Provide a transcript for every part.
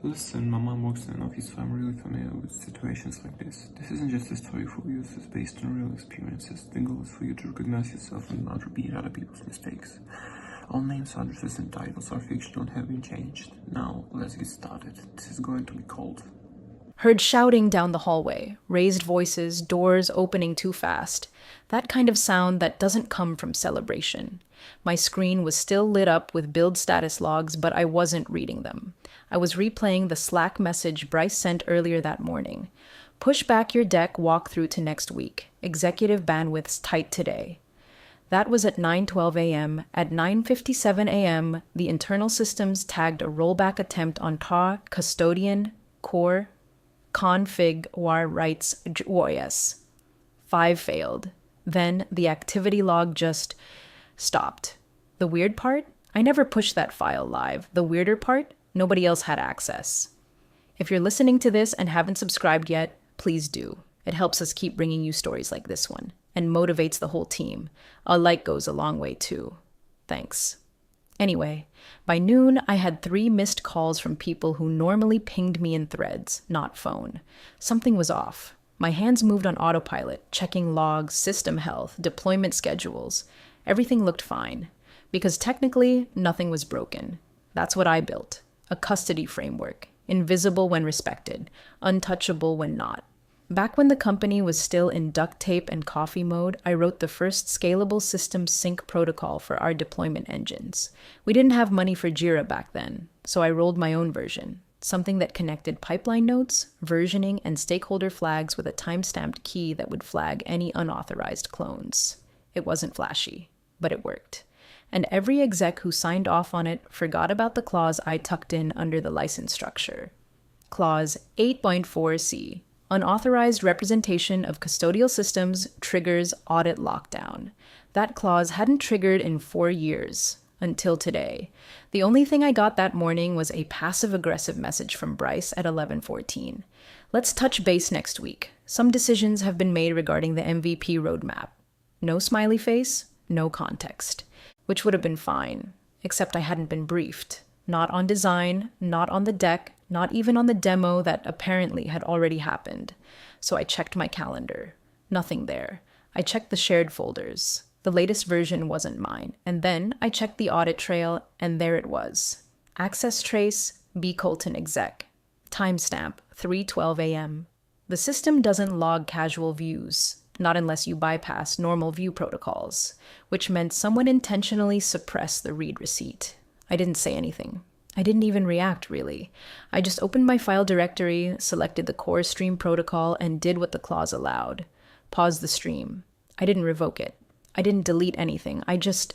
Listen, my mom works in an office, so I'm really familiar with situations like this. This isn't just a story for you, this is based on real experiences. The goal is for you to recognize yourself and not repeat other people's mistakes. All names, addresses, and titles are fictional and have been changed. Now, let's get started. This is going to be cold. Heard shouting down the hallway, raised voices, doors opening too fast. That kind of sound that doesn't come from celebration. My screen was still lit up with build status logs, but I wasn't reading them. I was replaying the Slack message Bryce sent earlier that morning. Push back your deck walkthrough to next week. Executive bandwidth's tight today. That was at 9:12 a.m. At 9:57 a.m., the internal systems tagged a rollback attempt on custodian core config war rights OS. 5 failed. Then the activity log just stopped. The weird part? I never pushed that file live. The weirder part? Nobody else had access. If you're listening to this and haven't subscribed yet, please do. It helps us keep bringing you stories like this one and motivates the whole team. A like goes a long way too. Thanks. Anyway, by noon, I had 3 missed calls from people who normally pinged me in threads, not phone. Something was off. My hands moved on autopilot, checking logs, system health, deployment schedules. Everything looked fine, because technically, nothing was broken. That's what I built. A custody framework, invisible when respected, untouchable when not. Back when the company was still in duct tape and coffee mode, I wrote the first scalable system sync protocol for our deployment engines. We didn't have money for Jira back then, so I rolled my own version, something that connected pipeline notes, versioning, and stakeholder flags with a time-stamped key that would flag any unauthorized clones. It wasn't flashy, but it worked. And every exec who signed off on it forgot about the clause I tucked in under the license structure. Clause 8.4c. Unauthorized representation of custodial systems triggers audit lockdown. That clause hadn't triggered in 4 years, until today. The only thing I got that morning was a passive-aggressive message from Bryce at 11:14. Let's touch base next week. Some decisions have been made regarding the MVP roadmap. No smiley face, no context. Which would have been fine, except I hadn't been briefed. Not on design, not on the deck, not even on the demo that apparently had already happened. So I checked my calendar. Nothing there. I checked the shared folders. The latest version wasn't mine. And then I checked the audit trail, and there it was. Access trace, B. Colton exec. Timestamp, 3:12 a.m. The system doesn't log casual views, not unless you bypass normal view protocols, which meant someone intentionally suppressed the read receipt. I didn't say anything. I didn't even react, really. I just opened my file directory, selected the core stream protocol, and did what the clause allowed. Paused the stream. I didn't revoke it. I didn't delete anything. I just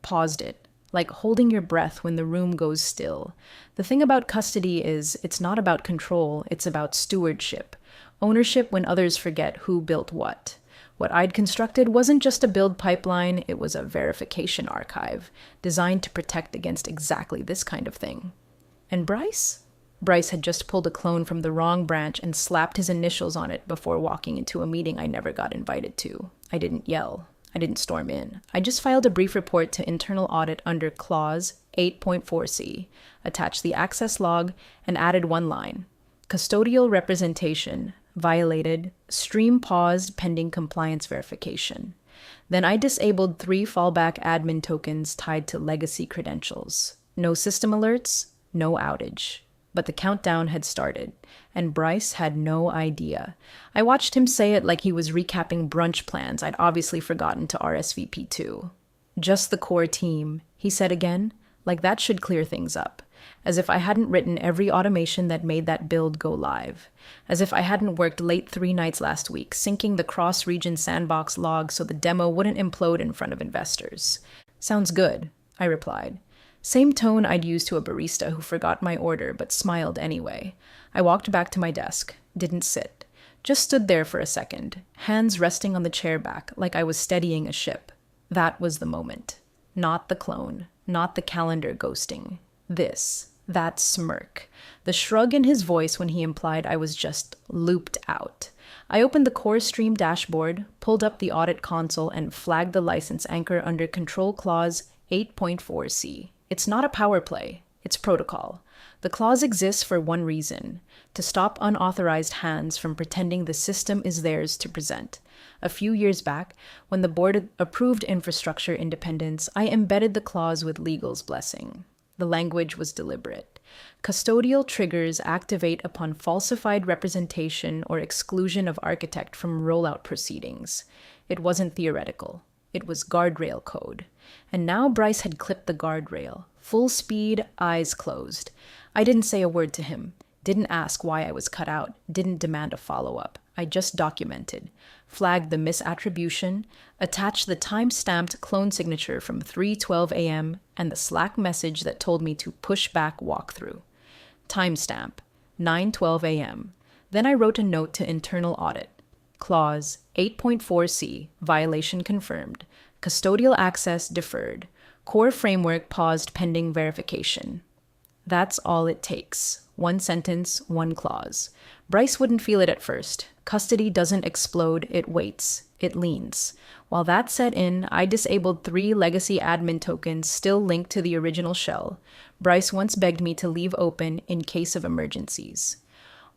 paused it, like holding your breath when the room goes still. The thing about custody is it's not about control, it's about stewardship. Ownership when others forget who built what. What I'd constructed wasn't just a build pipeline, it was a verification archive, designed to protect against exactly this kind of thing. And Bryce? Bryce had just pulled a clone from the wrong branch and slapped his initials on it before walking into a meeting I never got invited to. I didn't yell. I didn't storm in. I just filed a brief report to internal audit under clause 8.4c, attached the access log, and added one line. Custodial representation violated, stream paused pending compliance verification. Then I disabled 3 fallback admin tokens tied to legacy credentials. No system alerts, no outage. But the countdown had started, and Bryce had no idea. I watched him say it like he was recapping brunch plans I'd obviously forgotten to RSVP to. Just the core team, he said again, like that should clear things up. As if I hadn't written every automation that made that build go live. As if I hadn't worked late 3 nights last week, syncing the cross-region sandbox log so the demo wouldn't implode in front of investors. Sounds good, I replied. Same tone I'd used to a barista who forgot my order but smiled anyway. I walked back to my desk, didn't sit. Just stood there for a second, hands resting on the chair back like I was steadying a ship. That was the moment. Not the clone, not the calendar ghosting. That smirk. The shrug in his voice when he implied I was just looped out. I opened the core stream dashboard, pulled up the audit console, and flagged the license anchor under Control Clause 8.4c. It's not a power play. It's protocol. The clause exists for one reason: to stop unauthorized hands from pretending the system is theirs to present. A few years back, when the board approved infrastructure independence, I embedded the clause with legal's blessing. The language was deliberate. Custodial triggers activate upon falsified representation or exclusion of architect from rollout proceedings. It wasn't theoretical. It was guardrail code. And now Bryce had clipped the guardrail. Full speed, eyes closed. I didn't say a word to him. Didn't ask why I was cut out. Didn't demand a follow-up. I just documented. Flagged the misattribution. Attached the time-stamped clone signature from 3:12 a.m. and the Slack message that told me to push back walkthrough. Timestamp, 9:12 a.m. Then I wrote a note to internal audit. Clause 8.4c, violation confirmed. Custodial access deferred. Core framework paused pending verification. That's all it takes. One sentence, one clause. Bryce wouldn't feel it at first. Custody doesn't explode, it waits. It leans. While that set in, I disabled 3 legacy admin tokens still linked to the original shell. Bryce once begged me to leave open in case of emergencies.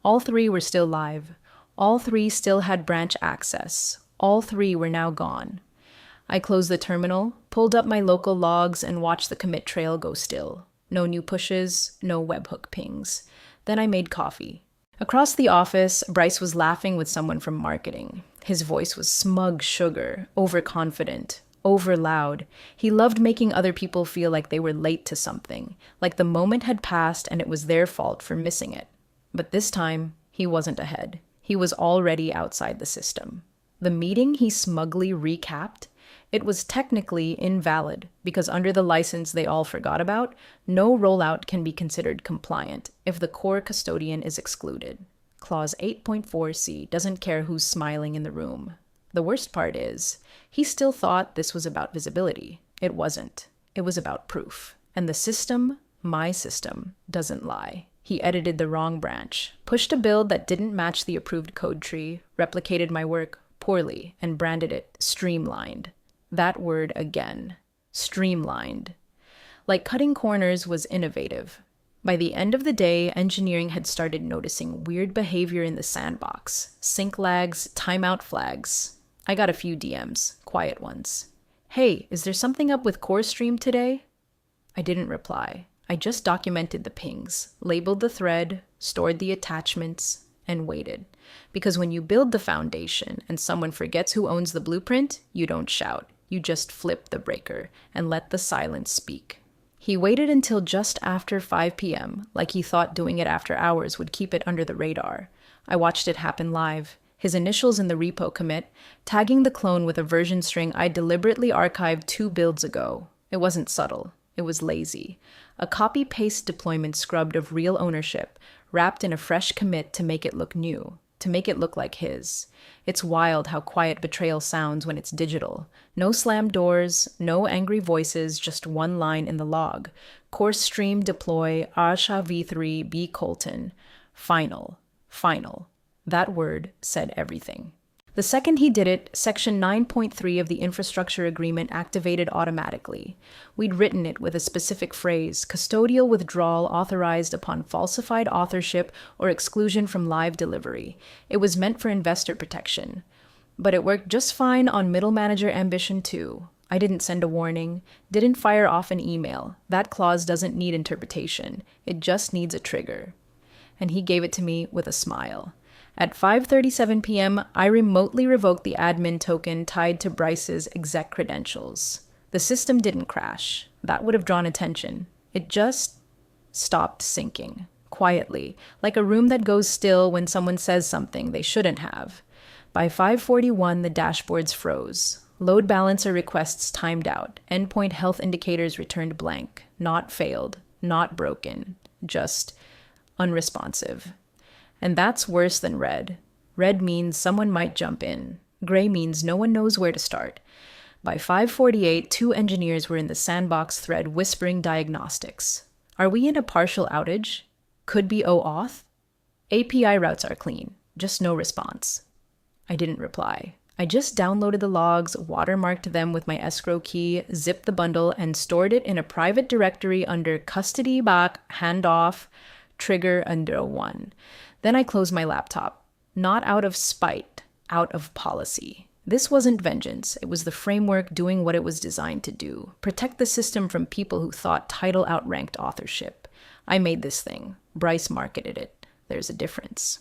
All 3 were still live. All 3 still had branch access. All 3 were now gone. I closed the terminal, pulled up my local logs, and watched the commit trail go still. No new pushes, no webhook pings. Then I made coffee. Across the office, Bryce was laughing with someone from marketing. His voice was smug sugar, overconfident, overloud. He loved making other people feel like they were late to something, like the moment had passed and it was their fault for missing it. But this time, he wasn't ahead. He was already outside the system. The meeting he smugly recapped, it was technically invalid because under the license they all forgot about, no rollout can be considered compliant if the core custodian is excluded. Clause 8.4c doesn't care who's smiling in the room. The worst part is, he still thought this was about visibility. It wasn't. It was about proof. And the system, my system, doesn't lie. He edited the wrong branch, pushed a build that didn't match the approved code tree, replicated my work poorly, and branded it streamlined. That word again. Streamlined. Like cutting corners was innovative. By the end of the day, engineering had started noticing weird behavior in the sandbox. Sync lags, timeout flags. I got a few DMs, quiet ones. Hey, is there something up with Core Stream today? I didn't reply. I just documented the pings, labeled the thread, stored the attachments, and waited. Because when you build the foundation and someone forgets who owns the blueprint, you don't shout. You just flip the breaker and let the silence speak. He waited until just after 5 p.m., like he thought doing it after hours would keep it under the radar. I watched it happen live. His initials in the repo commit, tagging the clone with a version string I deliberately archived 2 builds ago. It wasn't subtle. It was lazy. A copy-paste deployment scrubbed of real ownership, wrapped in a fresh commit to make it look new, to make it look like his. It's wild how quiet betrayal sounds when it's digital. No slammed doors, no angry voices, just one line in the log. Course stream deploy Asha v3 B Colton. Final. Final. That word said everything. The second he did it, Section 9.3 of the infrastructure agreement activated automatically. We'd written it with a specific phrase, custodial withdrawal authorized upon falsified authorship or exclusion from live delivery. It was meant for investor protection. But it worked just fine on middle manager ambition too. I didn't send a warning, didn't fire off an email. That clause doesn't need interpretation. It just needs a trigger. And he gave it to me with a smile. At 5:37 p.m., I remotely revoked the admin token tied to Bryce's exec credentials. The system didn't crash. That would have drawn attention. It just stopped syncing, quietly, like a room that goes still when someone says something they shouldn't have. By 5:41, the dashboards froze. Load balancer requests timed out. Endpoint health indicators returned blank. Not failed. Not broken. Just unresponsive. And that's worse than red. Red means someone might jump in. Gray means no one knows where to start. By 5:48, 2 engineers were in the sandbox thread whispering diagnostics. Are we in a partial outage? Could be OAuth? API routes are clean, just no response. I didn't reply. I just downloaded the logs, watermarked them with my escrow key, zipped the bundle, and stored it in a private directory under custody back, handoff, trigger under 1. Then I closed my laptop. Not out of spite, out of policy. This wasn't vengeance. It was the framework doing what it was designed to do. Protect the system from people who thought title outranked authorship. I made this thing. Bryce marketed it. There's a difference.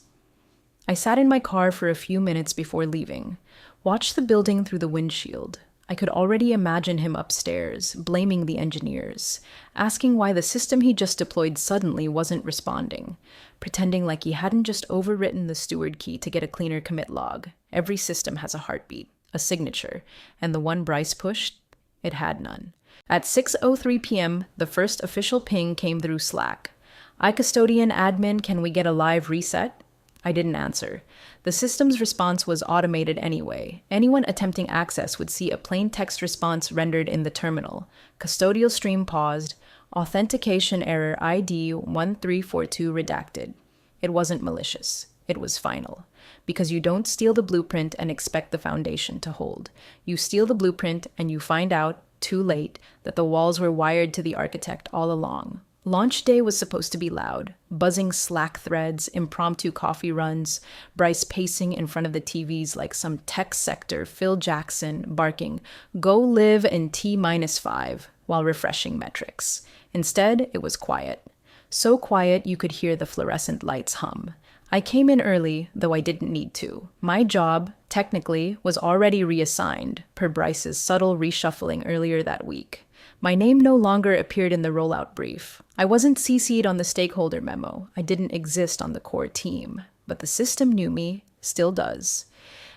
I sat in my car for a few minutes before leaving. Watched the building through the windshield. I could already imagine him upstairs, blaming the engineers, asking why the system he just deployed suddenly wasn't responding, pretending like he hadn't just overwritten the steward key to get a cleaner commit log. Every system has a heartbeat, a signature, and the one Bryce pushed, it had none. At 6:03 p.m., the first official ping came through Slack. iCustodian admin, can we get a live reset? I didn't answer. The system's response was automated anyway. Anyone attempting access would see a plain text response rendered in the terminal. Custodial stream paused. Authentication error ID 1342 redacted. It wasn't malicious. It was final. Because you don't steal the blueprint and expect the foundation to hold. You steal the blueprint and you find out, too late, that the walls were wired to the architect all along. Launch day was supposed to be loud. Buzzing Slack threads, impromptu coffee runs, Bryce pacing in front of the TVs like some tech sector Phil Jackson barking, "Go live in T-5," while refreshing metrics. Instead, it was quiet. So quiet you could hear the fluorescent lights hum. I came in early, though I didn't need to. My job, technically, was already reassigned, per Bryce's subtle reshuffling earlier that week. My name no longer appeared in the rollout brief. I wasn't CC'd on the stakeholder memo. I didn't exist on the core team. But the system knew me, still does.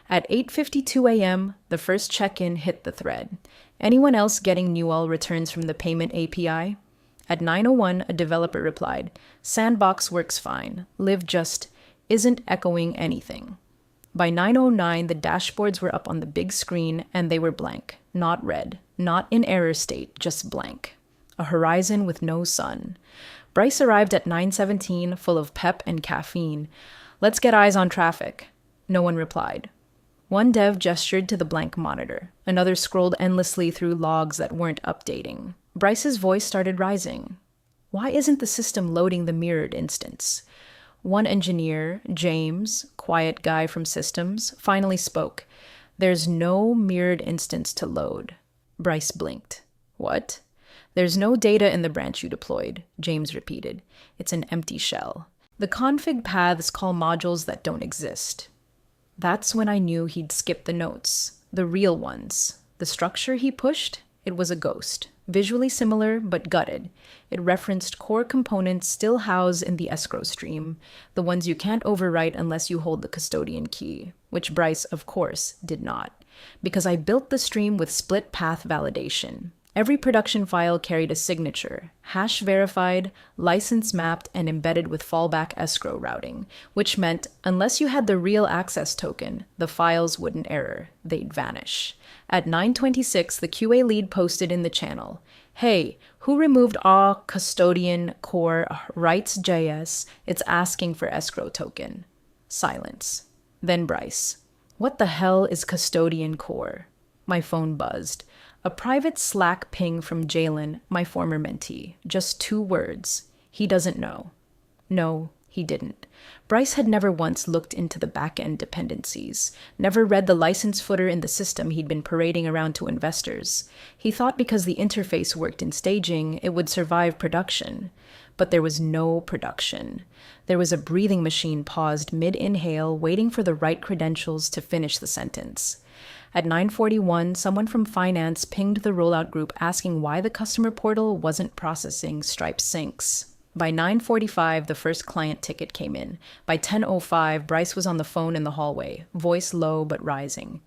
At 8:52 a.m., the first check-in hit the thread. Anyone else getting Newell returns from the payment API? At 9:01, a developer replied, "Sandbox works fine. Live just isn't echoing anything." By 9:09, the dashboards were up on the big screen, and they were blank, not red, not in error state, just blank. A horizon with no sun. Bryce arrived at 9:17, full of pep and caffeine. "Let's get eyes on traffic." No one replied. One dev gestured to the blank monitor. Another scrolled endlessly through logs that weren't updating. Bryce's voice started rising. Why isn't the system loading the mirrored instance? One engineer, James, quiet guy from systems, finally spoke. "There's no mirrored instance to load." Bryce blinked. "What?" "There's no data in the branch you deployed," James repeated. "It's an empty shell. The config paths call modules that don't exist." That's when I knew he'd skipped the notes, the real ones. The structure he pushed? It was a ghost. Visually similar, but gutted. It referenced core components still housed in the escrow stream, the ones you can't overwrite unless you hold the custodian key, which Bryce, of course, did not. Because I built the stream with split path validation. Every production file carried a signature, hash verified, license mapped, and embedded with fallback escrow routing, which meant unless you had the real access token, the files wouldn't error, they'd vanish. At 9:26, the QA lead posted in the channel, "Hey, who removed all custodian core rights.js? It's asking for escrow token." Silence. Then Bryce. "What the hell is custodian core?" My phone buzzed. A private Slack ping from Jalen, my former mentee. Just 2 words. He doesn't know. No, he didn't. Bryce had never once looked into the back-end dependencies, never read the license footer in the system he'd been parading around to investors. He thought because the interface worked in staging, it would survive production. But there was no production. There was a breathing machine paused mid-inhale, waiting for the right credentials to finish the sentence. At 9:41, someone from finance pinged the rollout group asking why the customer portal wasn't processing Stripe syncs. By 9:45, the first client ticket came in. By 10:05, Bryce was on the phone in the hallway, voice low but rising.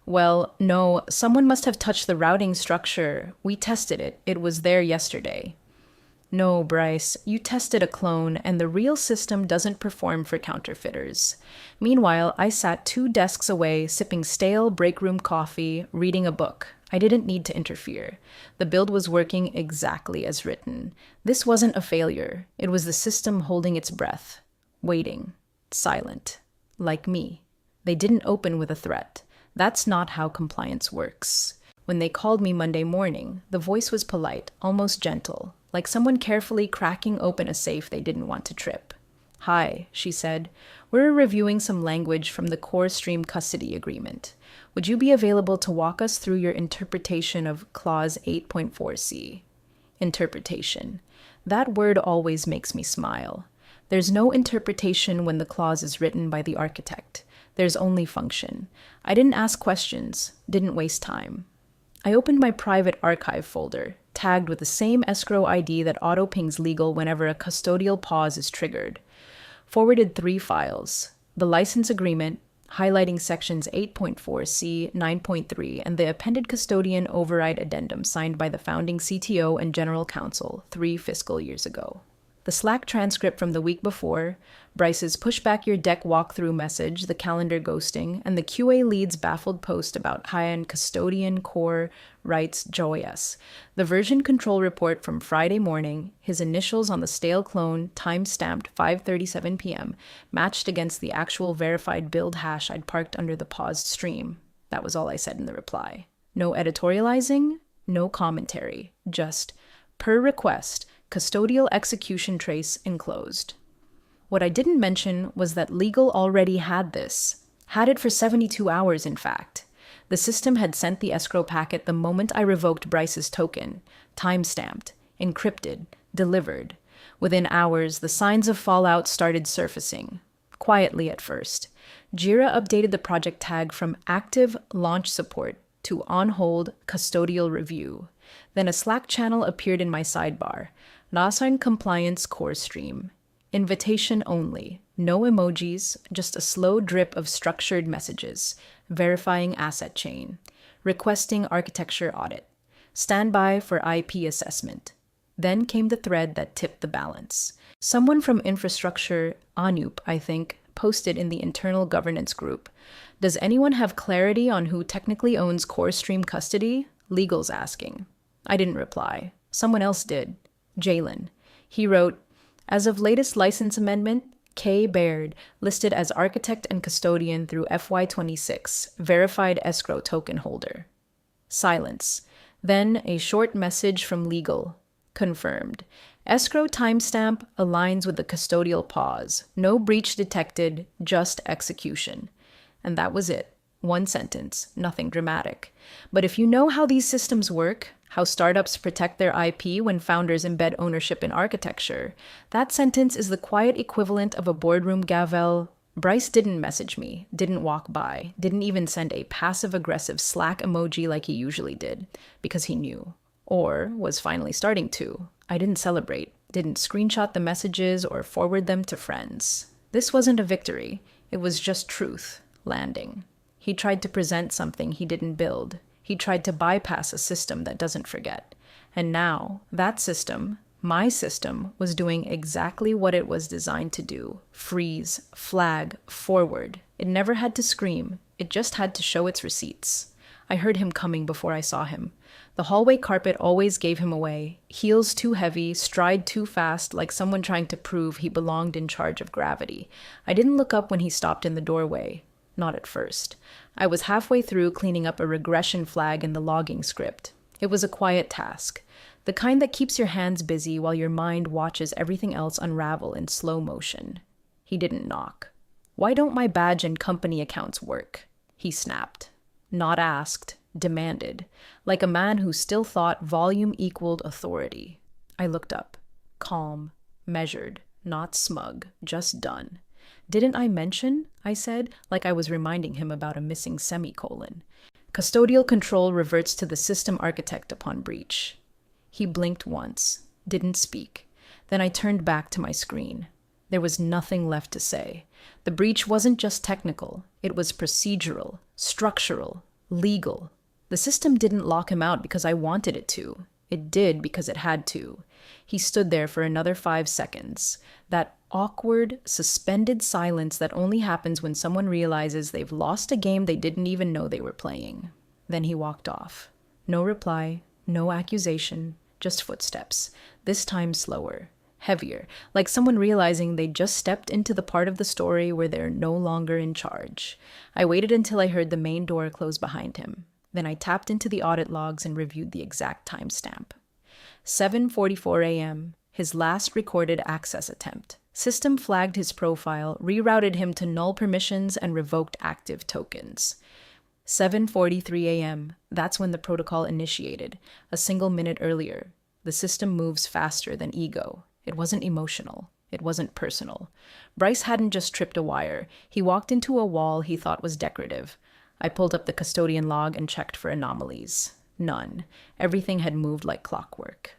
"Well, no, someone must have touched the routing structure. We tested it. It was there yesterday." "No, Bryce, you tested a clone, and the real system doesn't perform for counterfeiters." Meanwhile, I sat 2 desks away, sipping stale break room coffee, reading a book. I didn't need to interfere. The build was working exactly as written. This wasn't a failure. It was the system holding its breath, waiting, silent, like me. They didn't open with a threat. That's not how compliance works. When they called me Monday morning, the voice was polite, almost gentle, like someone carefully cracking open a safe they didn't want to trip. "Hi," she said. "We're reviewing some language from the Core Stream Custody Agreement. Would you be available to walk us through your interpretation of Clause 8.4c? Interpretation. That word always makes me smile. There's no interpretation when the clause is written by the architect. There's only function. I didn't ask questions, didn't waste time. I opened my private archive folder, tagged with the same escrow ID that auto-pings legal whenever a custodial pause is triggered. Forwarded 3 files: the license agreement, highlighting sections 8.4c, 9.3, and the appended custodian override addendum signed by the founding CTO and general counsel 3 fiscal years ago. The Slack transcript from the week before, Bryce's push back your deck walkthrough message, the calendar ghosting, and the QA lead's baffled post about high-end custodian core writes JOS. The version control report from Friday morning, his initials on the stale clone, time-stamped 5:37 p.m., matched against the actual verified build hash I'd parked under the paused stream. That was all I said in the reply. No editorializing, no commentary, just, per request, custodial execution trace enclosed. What I didn't mention was that legal already had this. Had it for 72 hours, in fact. The system had sent the escrow packet the moment I revoked Bryce's token, time-stamped, encrypted, delivered. Within hours, the signs of fallout started surfacing. Quietly at first. Jira updated the project tag from active launch support to on hold custodial review. Then a Slack channel appeared in my sidebar. Nasan Compliance Core Stream. Invitation only. No emojis, just a slow drip of structured messages. Verifying asset chain. Requesting architecture audit. Standby for IP assessment. Then came the thread that tipped the balance. Someone from infrastructure, Anup, I think, posted in the internal governance group. Does anyone have clarity on who technically owns Core Stream custody? Legal's asking. I didn't reply. Someone else did. Jalen. He wrote, as of latest license amendment, K. Baird, listed as architect and custodian through FY26, verified escrow token holder. Silence. Then a short message from legal. Confirmed. Escrow timestamp aligns with the custodial pause. No breach detected, just execution. And that was it. 1 sentence, nothing dramatic. But if you know how these systems work, how startups protect their IP when founders embed ownership in architecture, that sentence is the quiet equivalent of a boardroom gavel. Bryce didn't message me, didn't walk by, didn't even send a passive-aggressive Slack emoji like he usually did, because he knew. Or was finally starting to. I didn't celebrate, didn't screenshot the messages or forward them to friends. This wasn't a victory. It was just truth, landing. He tried to present something he didn't build. He tried to bypass a system that doesn't forget. And now, that system, my system, was doing exactly what it was designed to do. Freeze, flag, forward. It never had to scream. It just had to show its receipts. I heard him coming before I saw him. The hallway carpet always gave him away. Heels too heavy, stride too fast, like someone trying to prove he belonged in charge of gravity. I didn't look up when he stopped in the doorway. Not at first. I was halfway through cleaning up a regression flag in the logging script. It was a quiet task, the kind that keeps your hands busy while your mind watches everything else unravel in slow motion. He didn't knock. Why don't my badge and company accounts work? He snapped. Not asked, demanded, like a man who still thought volume equaled authority. I looked up. Calm, measured, not smug, just done. Didn't I mention? I said, like I was reminding him about a missing semicolon. Custodial control reverts to the system architect upon breach. He blinked once, didn't speak. Then I turned back to my screen. There was nothing left to say. The breach wasn't just technical. It was procedural, structural, legal. The system didn't lock him out because I wanted it to. It did because it had to. He stood there for another 5 seconds. That awkward, suspended silence that only happens when someone realizes they've lost a game they didn't even know they were playing. Then he walked off. No reply, no accusation, just footsteps, this time slower, heavier, like someone realizing they just stepped into the part of the story where they're no longer in charge. I waited until I heard the main door close behind him. Then I tapped into the audit logs and reviewed the exact timestamp. 7:44 a.m., his last recorded access attempt. System flagged his profile, rerouted him to null permissions, and revoked active tokens. 7:43 a.m., that's when the protocol initiated, a single minute earlier. The system moves faster than ego. It wasn't emotional. It wasn't personal. Bryce hadn't just tripped a wire. He walked into a wall he thought was decorative. I pulled up the custodian log and checked for anomalies. None. Everything had moved like clockwork.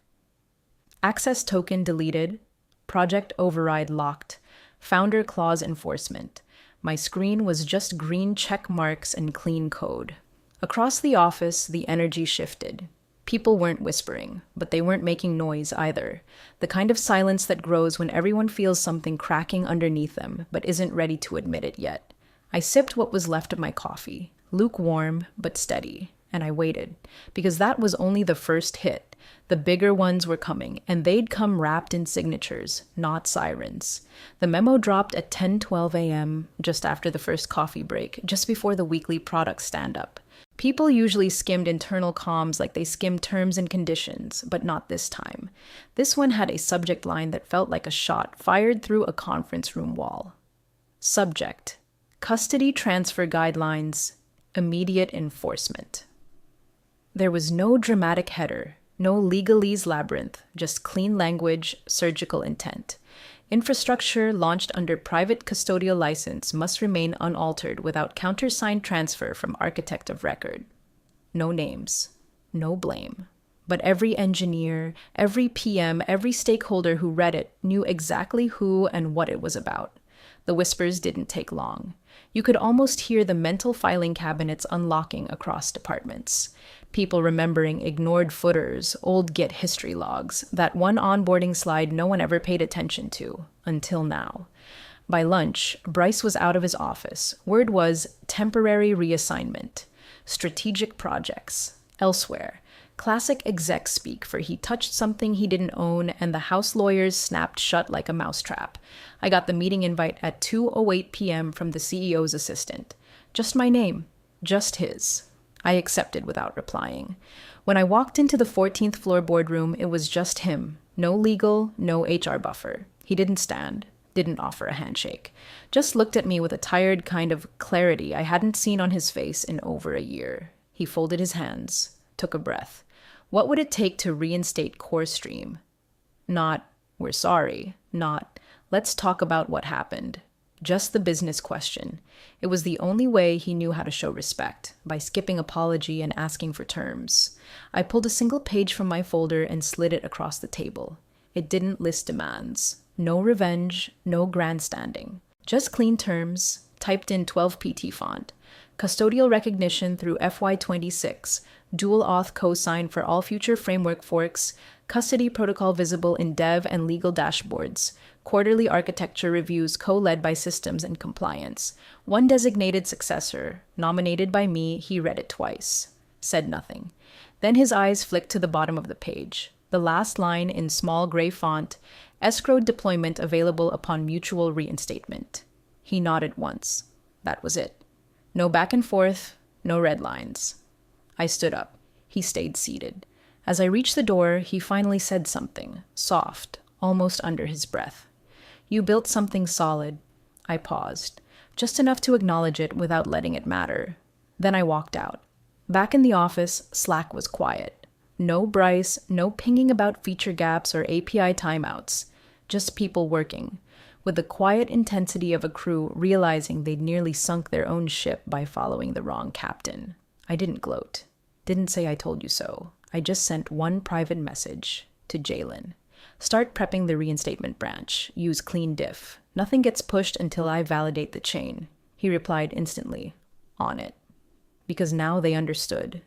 Access token deleted. Project override locked. Founder clause enforcement. My screen was just green check marks and clean code. Across the office, the energy shifted. People weren't whispering, but they weren't making noise either. The kind of silence that grows when everyone feels something cracking underneath them, but isn't ready to admit it yet. I sipped what was left of my coffee, lukewarm but steady, and I waited, because that was only the first hit. The bigger ones were coming, and they'd come wrapped in signatures, not sirens. The memo dropped at 10:12 a.m., just after the first coffee break, just before the weekly product stand-up. People usually skimmed internal comms like they skimmed terms and conditions, but not this time. This one had a subject line that felt like a shot fired through a conference room wall. Subject: Custody Transfer Guidelines, Immediate Enforcement. There was no dramatic header, no legalese labyrinth, just clean language, surgical intent. Infrastructure launched under private custodial license must remain unaltered without countersigned transfer from architect of record. No names, no blame. But every engineer, every PM, every stakeholder who read it knew exactly who and what it was about. The whispers didn't take long. You could almost hear the mental filing cabinets unlocking across departments. People remembering ignored footers, old Git history logs, that one onboarding slide no one ever paid attention to, until now. By lunch, Bryce was out of his office. Word was temporary reassignment, strategic projects, elsewhere. Classic exec speak for he touched something he didn't own and the house lawyers snapped shut like a mousetrap. I got the meeting invite at 2:08 p.m. from the CEO's assistant. Just my name. Just his. I accepted without replying. When I walked into the 14th floor boardroom, it was just him. No legal, no HR buffer. He didn't stand, didn't offer a handshake. Just looked at me with a tired kind of clarity I hadn't seen on his face in over a year. He folded his hands, took a breath. What would it take to reinstate Core Stream? Not, we're sorry. Not, let's talk about what happened. Just the business question. It was the only way he knew how to show respect, by skipping apology and asking for terms. I pulled a single page from my folder and slid it across the table. It didn't list demands. No revenge, no grandstanding. Just clean terms, typed in 12 PT font. Custodial recognition through FY26, dual auth cosign for all future framework forks, custody protocol visible in dev and legal dashboards, quarterly architecture reviews co-led by systems and compliance. One designated successor, nominated by me, he read it twice. Said nothing. Then his eyes flicked to the bottom of the page. The last line in small gray font, escrowed deployment available upon mutual reinstatement. He nodded once. That was it. No back and forth, no red lines. I stood up. He stayed seated. As I reached the door, he finally said something, soft, almost under his breath. You built something solid. I paused, just enough to acknowledge it without letting it matter. Then I walked out. Back in the office, Slack was quiet. No Bryce, no pinging about feature gaps or API timeouts. Just people working, with the quiet intensity of a crew realizing they'd nearly sunk their own ship by following the wrong captain. I didn't gloat. Didn't say I told you so. I just sent one private message to Jalen. Start prepping the reinstatement branch. Use clean diff. Nothing gets pushed until I validate the chain. He replied instantly, on it. Because now they understood.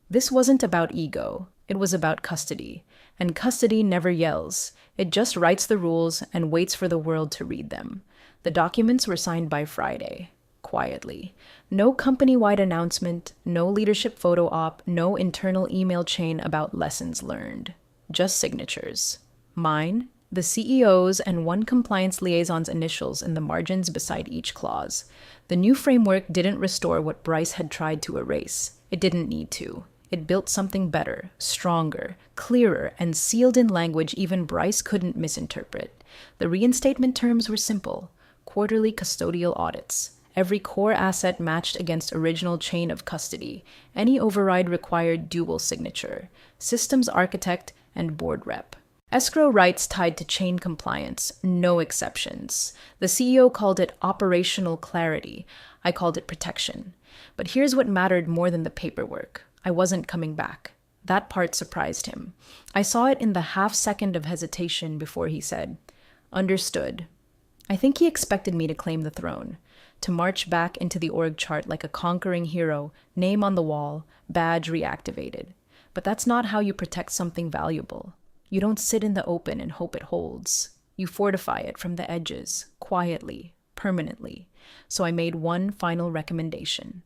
This wasn't about ego. It was about custody. And custody never yells. It just writes the rules and waits for the world to read them. The documents were signed by Friday. Quietly. No company-wide announcement, no leadership photo op, no internal email chain about lessons learned. Just signatures. Mine The CEO's and one compliance liaison's initials in the margins beside each clause. The new framework didn't restore what Bryce had tried to erase. It didn't need to. It built something better, stronger, clearer, and sealed in language even Bryce couldn't misinterpret. The reinstatement terms were simple: quarterly custodial audits. Every core asset matched against original chain of custody. Any override required dual signature. Systems architect and board rep. Escrow rights tied to chain compliance, no exceptions. The CEO called it operational clarity. I called it protection. But here's what mattered more than the paperwork. I wasn't coming back. That part surprised him. I saw it in the half-second of hesitation before he said, "Understood." I think he expected me to claim the throne, to march back into the org chart like a conquering hero, name on the wall, badge reactivated. But that's not how you protect something valuable. You don't sit in the open and hope it holds. You fortify it from the edges, quietly, permanently. So I made one final recommendation.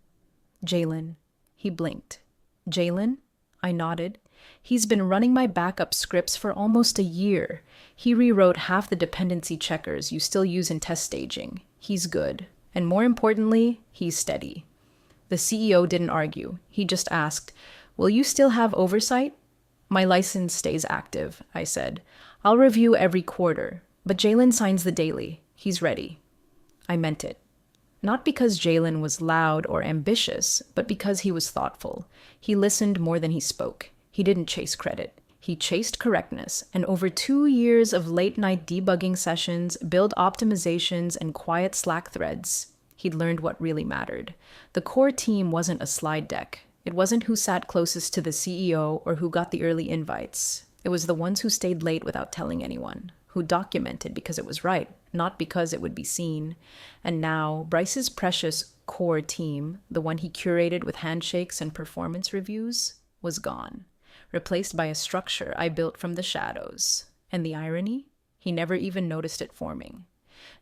"Jalen." He blinked. "Jalen?" I nodded. "He's been running my backup scripts for almost a year. He rewrote half the dependency checkers you still use in test staging. He's good. And more importantly, he's steady." The CEO didn't argue. He just asked, "Will you still have oversight?" "My license stays active," I said. "I'll review every quarter, but Jalen signs the daily. He's ready." I meant it. Not because Jalen was loud or ambitious, but because he was thoughtful. He listened more than he spoke. He didn't chase credit. He chased correctness, and over 2 years of late-night debugging sessions, build optimizations, and quiet Slack threads, he'd learned what really mattered. The core team wasn't a slide deck. It wasn't who sat closest to the CEO or who got the early invites. It was the ones who stayed late without telling anyone, who documented because it was right, not because it would be seen. And now, Bryce's precious core team, the one he curated with handshakes and performance reviews, was gone, replaced by a structure I built from the shadows. And the irony? He never even noticed it forming.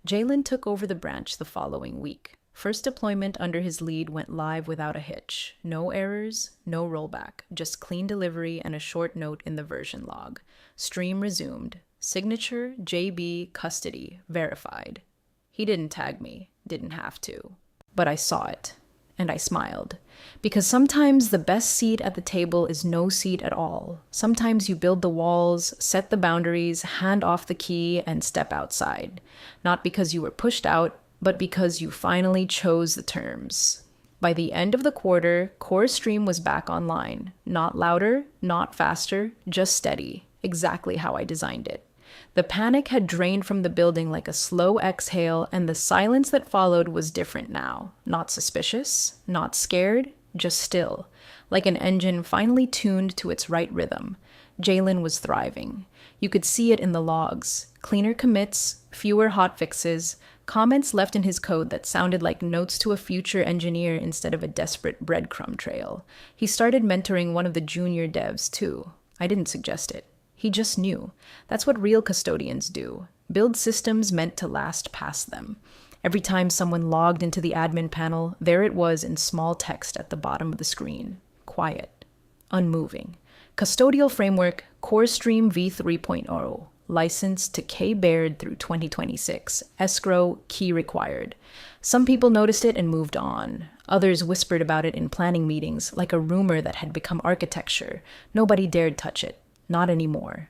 Jalen took over the branch the following week. First deployment under his lead went live without a hitch. No errors, no rollback, just clean delivery and a short note in the version log. Stream resumed. Signature, JB, custody, verified. He didn't tag me, didn't have to. But I saw it, and I smiled. Because sometimes the best seat at the table is no seat at all. Sometimes you build the walls, set the boundaries, hand off the key, and step outside. Not because you were pushed out, but because you finally chose the terms. By the end of the quarter, Core Stream was back online. Not louder, not faster, just steady. Exactly how I designed it. The panic had drained from the building like a slow exhale, and the silence that followed was different now. Not suspicious, not scared, just still. Like an engine finally tuned to its right rhythm. Jalen was thriving. You could see it in the logs. Cleaner commits, fewer hotfixes, comments left in his code that sounded like notes to a future engineer instead of a desperate breadcrumb trail. He started mentoring one of the junior devs, too. I didn't suggest it. He just knew. That's what real custodians do. Build systems meant to last past them. Every time someone logged into the admin panel, there it was in small text at the bottom of the screen. Quiet. Unmoving. Custodial framework, Core Stream v3.0. License to K. Baird through 2026. Escrow, key required. Some people noticed it and moved on. Others whispered about it in planning meetings, like a rumor that had become architecture. Nobody dared touch it. Not anymore.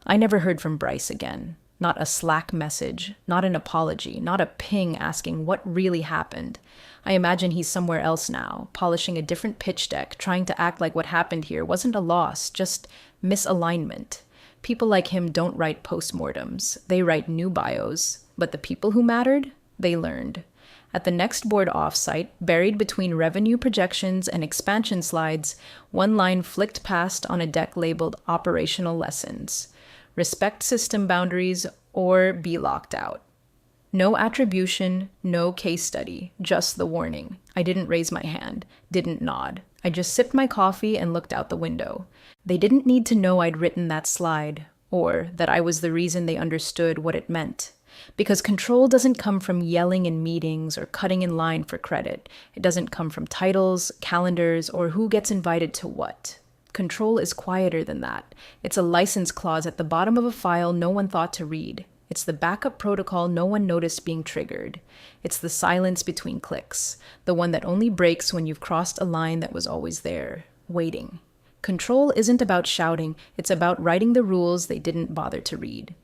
I never heard from Bryce again. Not a Slack message, not an apology, not a ping asking what really happened. I imagine he's somewhere else now, polishing a different pitch deck, trying to act like what happened here wasn't a loss, just misalignment. People like him don't write postmortems. They write new bios. But the people who mattered, they learned. At the next board offsite, buried between revenue projections and expansion slides, one line flicked past on a deck labeled Operational Lessons. Respect system boundaries or be locked out. No attribution, no case study, just the warning. I didn't raise my hand, didn't nod. I just sipped my coffee and looked out the window. They didn't need to know I'd written that slide, or that I was the reason they understood what it meant. Because control doesn't come from yelling in meetings or cutting in line for credit. It doesn't come from titles, calendars, or who gets invited to what. Control is quieter than that. It's a license clause at the bottom of a file no one thought to read. It's the backup protocol no one noticed being triggered. It's the silence between clicks, the one that only breaks when you've crossed a line that was always there, waiting. Control isn't about shouting, it's about writing the rules they didn't bother to read.